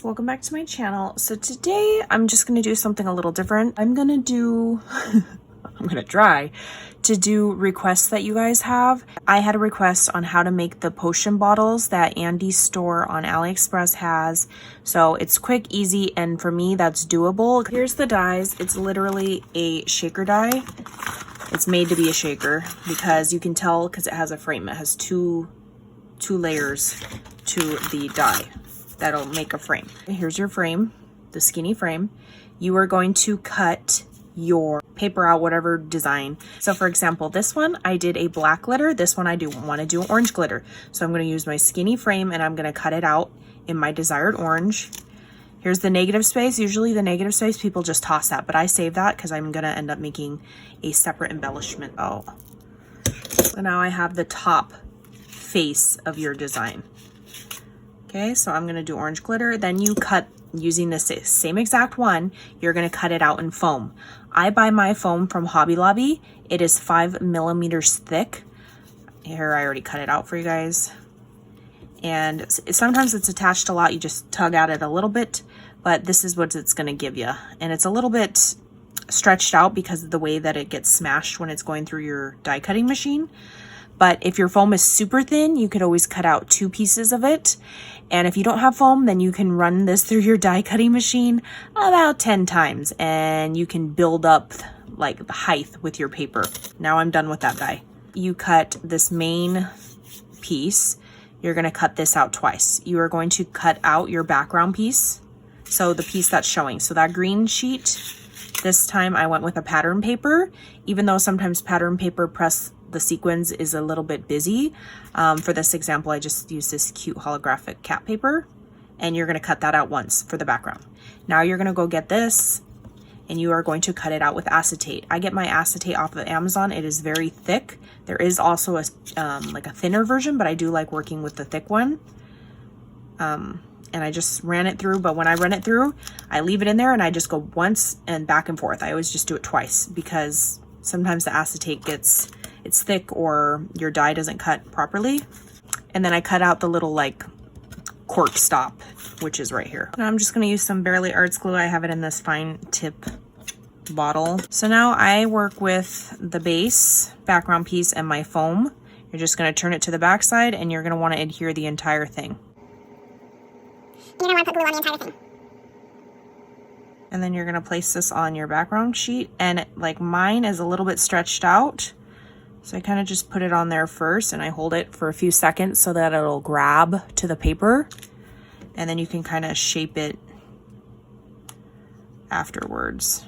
welcome back to my channel. So today I'm just going to do something a little different. I'm going to try to do requests that you guys have. I had a request on how to make the potion bottles that Andy's store on Aliexpress has. So it's quick, easy, and for me that's doable. Here's the dies. It's literally a shaker die. It's made to be a shaker because you can tell because it has a frame. It has two layers to the die that'll make a frame. Here's your frame, the skinny frame. You are going to cut your paper out, whatever design. So for example, this one, I did a black glitter. This one, I want to do orange glitter. So I'm going to use my skinny frame and I'm going to cut it out in my desired orange. Here's the negative space. Usually the negative space, people just toss that, but I save that because I'm going to end up making a separate embellishment. Oh, so now I have the top face of your design. Okay, so I'm going to do orange glitter. Then you cut using the same exact one. You're going to cut it out in foam. I buy my foam from Hobby Lobby. It is 5 millimeters thick. Here, I already cut it out for you guys. And sometimes it's attached a lot. You just tug at it a little bit, but this is what it's going to give you. And it's a little bit stretched out because of the way that it gets smashed when it's going through your die cutting machine. But if your foam is super thin, you could always cut out 2 pieces of it. And if you don't have foam, then you can run this through your die cutting machine about 10 times and you can build up like the height with your paper. Now I'm done with that die. You cut this main piece. You're going to cut this out twice. You are going to cut out your background piece. So the piece that's showing. So that green sheet, this time I went with a pattern paper, even though sometimes pattern paper press the sequins is a little bit busy. For this example, I just used this cute holographic cat paper, and you're going to cut that out once for the background. Now you're going to go get this and you are going to cut it out with acetate. I get my acetate off of Amazon. It is very thick. There is also a like a thinner version, but I do like working with the thick one. And I just ran it through, but when I run it through, I leave it in there and I just go once and back and forth. I always just do it twice because sometimes the acetate it's thick or your die doesn't cut properly. And then I cut out the little like cork stop, which is right here. Now I'm just gonna use some Barely Arts glue. I have it in this fine tip bottle. So now I work with the base, background piece, and my foam. You're just gonna turn it to the back side and you're gonna wanna adhere the entire thing. You're gonna want to put glue on the entire thing. And then you're gonna place this on your background sheet. And like mine is a little bit stretched out. So I kind of just put it on there first and I hold it for a few seconds so that it'll grab to the paper. And then you can kind of shape it afterwards.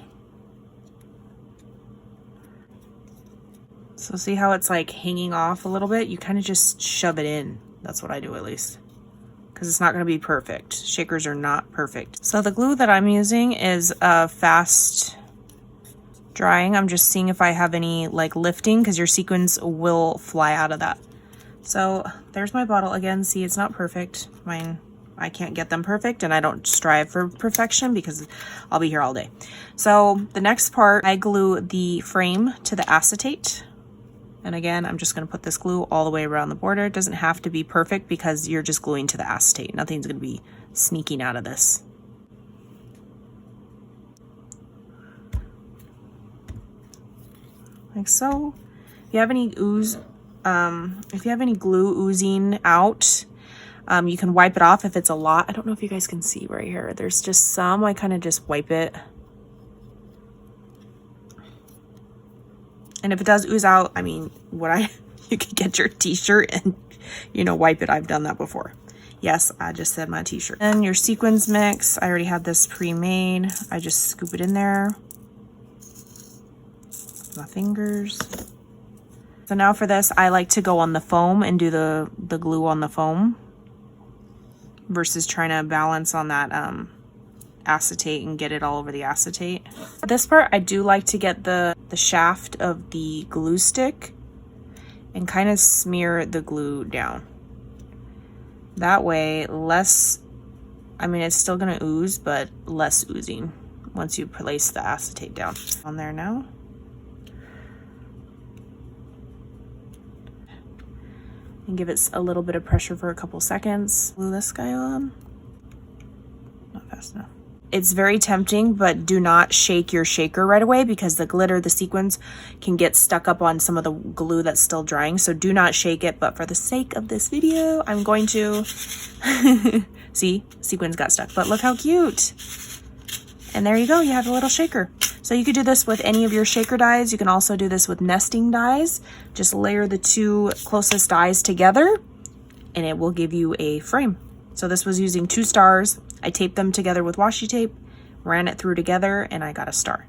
So see how it's like hanging off a little bit? You kind of just shove it in. That's what I do at least. Because it's not going to be perfect. Shakers are not perfect. So the glue that I'm using is fast drying. I'm just seeing if I have any like lifting because your sequins will fly out of that. So there's my bottle again. See, it's not perfect. Mine, I can't get them perfect and I don't strive for perfection because I'll be here all day. So the next part, I glue the frame to the acetate. And again, I'm just going to put this glue all the way around the border. It doesn't have to be perfect because you're just gluing to the acetate. Nothing's going to be sneaking out of this. Like so. If you have any ooze, if you have any glue oozing out, you can wipe it off if it's a lot. I don't know if you guys can see right here. There's just some. I kind of just wipe it. And if it does ooze out, I mean, you could get your t-shirt and, you know, wipe it. I've done that before. Yes, I just said my t-shirt. And your sequins mix, I already have this pre-made. I just scoop it in there. My fingers. So now for this, I like to go on the foam and do the glue on the foam versus trying to balance on that acetate and get it all over the acetate. For this part, I do like to get the shaft of the glue stick and kind of smear the glue down. That way, less, I mean, it's still gonna ooze, but less oozing once you place the acetate down. On there now. And give it a little bit of pressure for a couple seconds. Glue this guy on. fast enough. It's very tempting, but do not shake your shaker right away because the glitter, the sequins, can get stuck up on some of the glue that's still drying. So do not shake it, but for the sake of this video, I'm going to... See, sequins got stuck, but look how cute. And there you go, you have a little shaker. So you could do this with any of your shaker dies. You can also do this with nesting dies. Just layer the two closest dies together and it will give you a frame. So this was using 2 stars. I taped them together with washi tape, ran it through together, and I got a star.